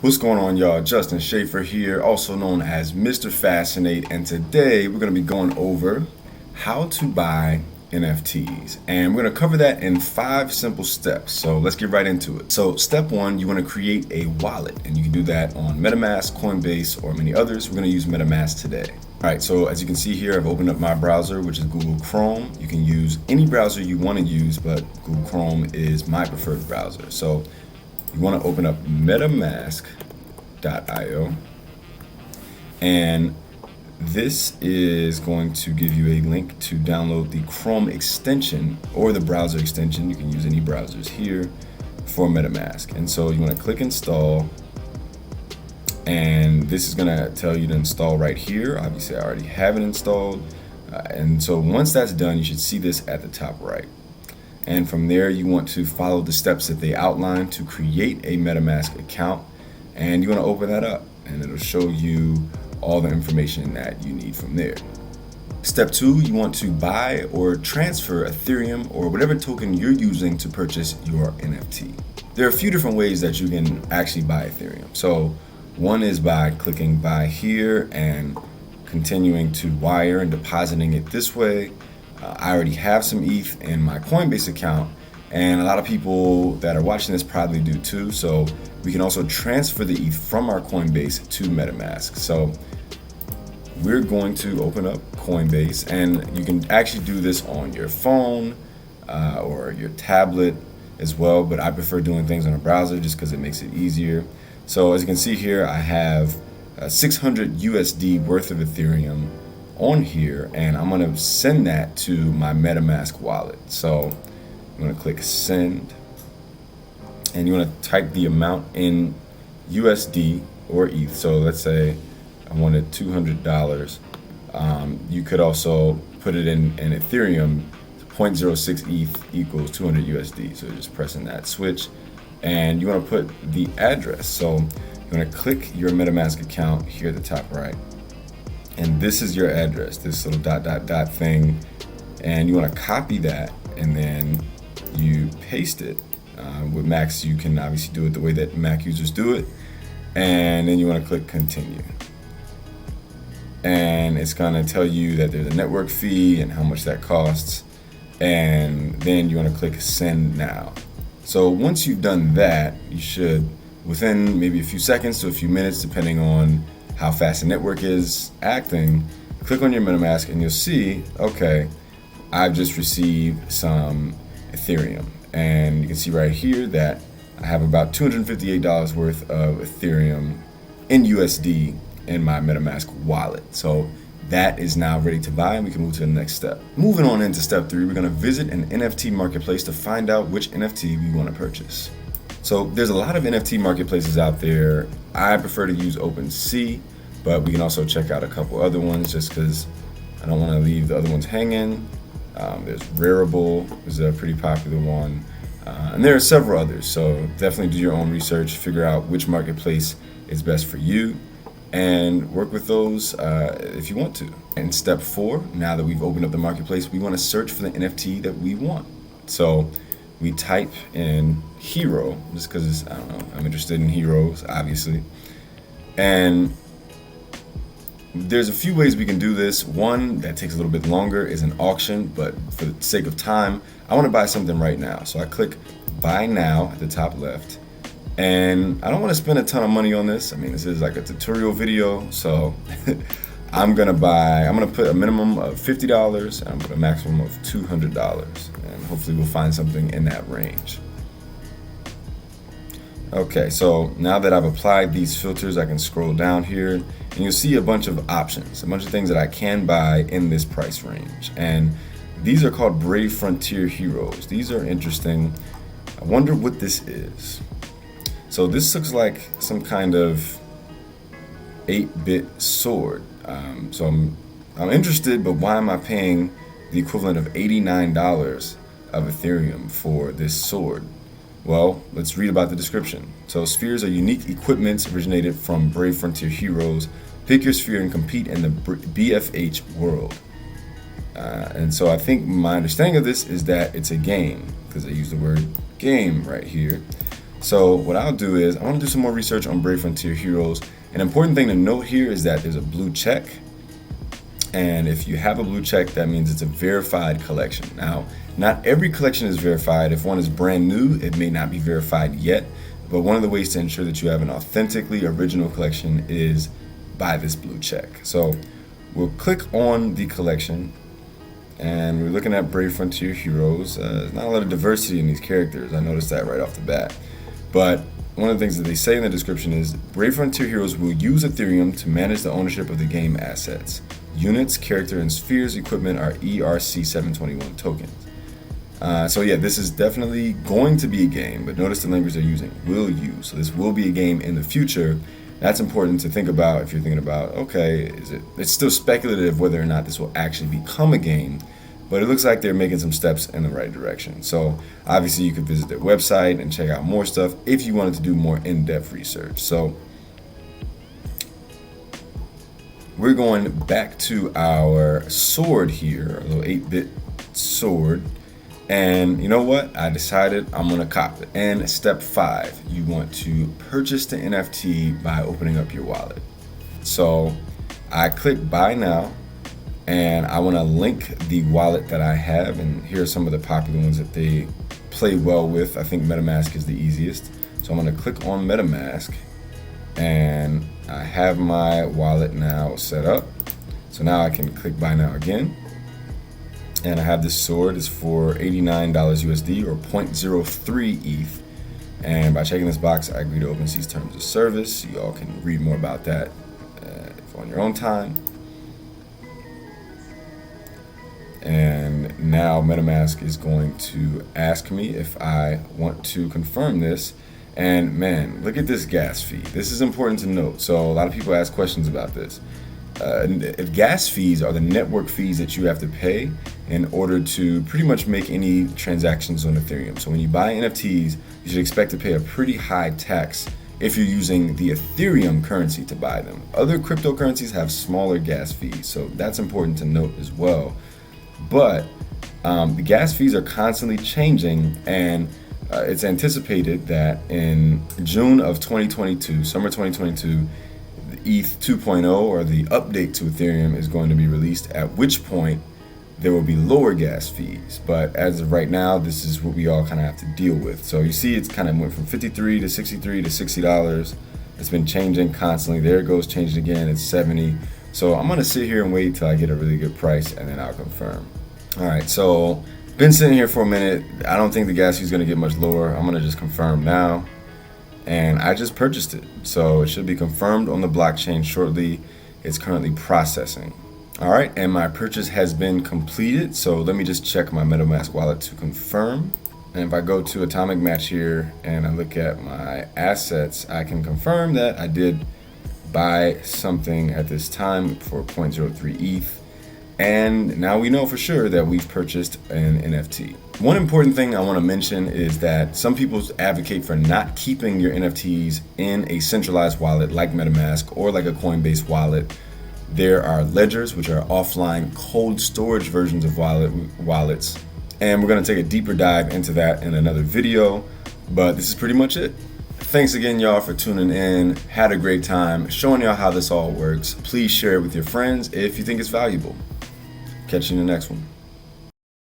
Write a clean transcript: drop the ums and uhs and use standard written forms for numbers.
What's going on, y'all? Justin Shaifer here, also known as Mr. Fascinate, and today we're going to be going over how to buy NFTs, and we're going to cover that in 5 simple steps. So let's get right into it. So step 1, you want to create a wallet, and you can do that on Metamask, Coinbase, or many others. We're going to use Metamask today. All right, so as you can see here, I've opened up my browser, which is Google Chrome. You can use any browser you want to use, but Google Chrome is my preferred browser. So you want to open up metamask.io, and this is going to give you a link to download the Chrome extension or the browser extension. You can use any browsers here for MetaMask. And so you want to click install, and this is going to tell you to install right here. Obviously I already have it installed, and so once that's done, you should see this at the top right. And from there, you want to follow the steps that they outline to create a MetaMask account. And you want to open that up, and it'll show you all the information that you need from there. Step 2, you want to buy or transfer Ethereum or whatever token you're using to purchase your NFT. There are a few different ways that you can actually buy Ethereum. So one is by clicking buy here and continuing to wire and depositing it this way. I already have some ETH in my Coinbase account, and a lot of people that are watching this probably do too. So we can also transfer the ETH from our Coinbase to MetaMask. So we're going to open up Coinbase, and you can actually do this on your phone or your tablet as well, but I prefer doing things on a browser just because it makes it easier. So as you can see here, I have 600 USD worth of Ethereum on here, and I'm going to send that to my MetaMask wallet. So I'm going to click send, and you want to type the amount in USD or ETH. So let's say I wanted $200. You could also put it in Ethereum. 0.06 ETH equals 200 USD. So just pressing that switch, and you want to put the address. So you want to click your MetaMask account here at the top right, and this is your address, this little ... thing, and you want to copy that, and then you paste it. With Macs, you can obviously do it the way that Mac users do it, and then you want to click continue. And it's going to tell you that there's a network fee and how much that costs, and then you want to click send now. So once you've done that, you should, within maybe a few seconds to a few minutes, depending on how fast the network is acting, click on your MetaMask and you'll see, okay, I've just received some Ethereum. And you can see right here that I have about $258 worth of Ethereum in USD in my MetaMask wallet. So that is now ready to buy, and we can move to the next step. Moving on into step 3, we're going to visit an NFT marketplace to find out which NFT we want to purchase. So there's a lot of NFT marketplaces out there. I prefer to use OpenSea, but we can also check out a couple other ones just because I don't want to leave the other ones hanging. There's Rarible is a pretty popular one, and there are several others. So definitely do your own research, figure out which marketplace is best for you, and work with those if you want to. And step 4, now that we've opened up the marketplace, we want to search for the NFT that we want. So we type in hero, just because I don't know, I'm interested in heroes, obviously. And there's a few ways we can do this. One that takes a little bit longer is an auction, but for the sake of time, I want to buy something right now. So I click buy now at the top left, and I don't want to spend a ton of money on this. I mean, this is like a tutorial video, so I'm gonna put a minimum of $50 and I'm gonna put a maximum of $200, and hopefully we'll find something in that range. Okay, so now that I've applied these filters, I can scroll down here and you'll see a bunch of options, a bunch of things that I can buy in this price range. And these are called Brave Frontier Heroes. These are interesting. I wonder what this is. So this looks like some kind of 8-bit sword. So I'm interested, but why am I paying the equivalent of $89 of Ethereum for this sword? Well, let's read about the description. So spheres are unique equipments originated from Brave Frontier Heroes. Pick your sphere and compete in the BFH world. And so I think my understanding of this is that it's a game, because I use the word game right here. So what I'll do is I want to do some more research on Brave Frontier Heroes. An important thing to note here is that there's a blue check. And if you have a blue check, that means it's a verified collection. Now, not every collection is verified. If one is brand new, it may not be verified yet. But one of the ways to ensure that you have an authentically original collection is by this blue check. So we'll click on the collection, and we're looking at Brave Frontier Heroes. There's not a lot of diversity in these characters. I noticed that right off the bat. But one of the things that they say in the description is Brave Frontier Heroes will use Ethereum to manage the ownership of the game assets. Units, character, and spheres equipment are ERC721 tokens. So yeah, this is definitely going to be a game, but notice the language they're using, will use. So this will be a game in the future. That's important to think about if you're thinking about, okay, it's still speculative whether or not this will actually become a game, but it looks like they're making some steps in the right direction. So obviously you could visit their website and check out more stuff if you wanted to do more in-depth research. So we're going back to our sword here, a little 8-bit sword. And you know what? I decided I'm gonna cop it. And step 5, you want to purchase the NFT by opening up your wallet. So I click buy now, and I wanna link the wallet that I have. And here are some of the popular ones that they play well with. I think Metamask is the easiest. So I'm gonna click on Metamask, and I have my wallet now set up. So now I can click buy now again. And I have this sword. It's for $89 USD or 0.03 ETH. And by checking this box, I agree to OpenSea's terms of service. You all can read more about that on your own time. And now MetaMask is going to ask me if I want to confirm this. And man, look at this gas fee. This is important to note. So a lot of people ask questions about this. Gas fees are the network fees that you have to pay in order to pretty much make any transactions on Ethereum. So when you buy NFTs, you should expect to pay a pretty high tax if you're using the Ethereum currency to buy them. Other cryptocurrencies have smaller gas fees, so that's important to note as well. But the gas fees are constantly changing, and it's anticipated that in June of 2022, summer 2022, ETH 2.0 or the update to Ethereum is going to be released, at which point there will be lower gas fees. But as of right now, this is what we all kind of have to deal with. So you see it's kind of went from $53 to $63 to $60. It's been changing constantly. There it goes, changing again, it's 70. So I'm gonna sit here and wait till I get a really good price, and then I'll confirm. All right, so been sitting here for a minute. I don't think the gas fee is gonna get much lower. I'm gonna just confirm now. And I just purchased it. So it should be confirmed on the blockchain shortly. It's currently processing. All right, and my purchase has been completed. So let me just check my Metamask wallet to confirm. And if I go to Atomic Match here and I look at my assets, I can confirm that I did buy something at this time for 0.03 ETH. And now we know for sure that we've purchased an NFT. One important thing I want to mention is that some people advocate for not keeping your NFTs in a centralized wallet like MetaMask or like a Coinbase wallet. There are ledgers, which are offline cold storage versions of wallets. And we're going to take a deeper dive into that in another video. But this is pretty much it. Thanks again, y'all, for tuning in. Had a great time showing y'all how this all works. Please share it with your friends if you think it's valuable. Catch you in the next one.